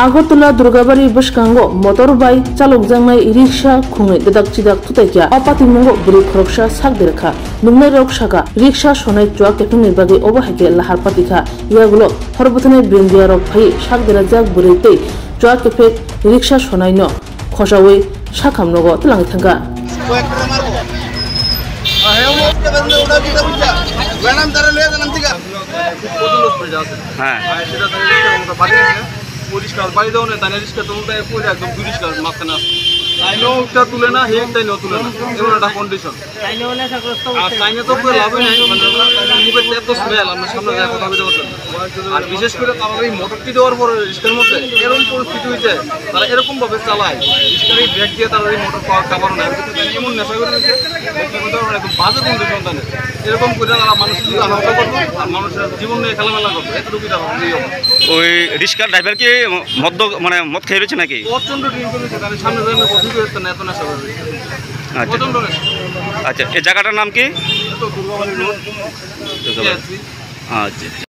Agartala Durgabari বসকাঙ্গ motor bike চালক জাংনাই রিক্সা খুঙে দেদাক চিদাক থুতাইয়া অপাতিমঙ্গ বুড়ি খরকসা সাকদেরখা নুমনাই rock সাকা রিক্সা সনাই চুয়া কেটুংনি বাগে অবহাইকে লাহার পাতিখা ইয়াগুলো হরবতনে ব্রেন্দিয়া রক ভাই সাকদেরা জাক বুড়িতেই চুয়া কেফে রিক্সা সনাই ন খসাওই সাখামনগ তলাঙি থাঙ্গা পরিষ্কার বাড়ি দেওয়া নেই তাই রিক্সা তুলতে পরে একদম পরিষ্কার মাঝখানে আসছে তাইনেওটা তুলে না হেক তাইনেও তুলে না এমন একটা কন্ডিশন আর তাইনে তো করে লাভই নাই মানে মুখের এত স্মেল আমরা সামনে যায় কথা বলতে পারতেন আর বিশেষ করে তারা এই মোটরটি দেওয়ার পরে রিক্সার মধ্যে এরকম পরিস্থিতি হয়েছে তারা এরকম ভাবে চালায় রিক্সার এই ব্রেক দিয়ে তারা এই মোটর পাওয়ার কাভার নেয় এমন নেশা করে দিচ্ছে একদম বাজে কন্ডিশন তাদের এরকম করে তারা মানুষকে আহত করবে আর মানুষের জীবন নিয়ে খেলামেলা করবে এতটুকু ওই রিক্সার ড্রাইভার কি মদ মানে মদ খেয়ে রয়েছে নাকি প্রচন্ড ড্রিঙ্ক করেছে তাহলে সামনে ধরে কথা করতে না এত নেশা করবে প্রচন্ড নেশা। আচ্ছা এই জায়গাটার নাম কি? দুর্গাবাড়ি রোড। আচ্ছা।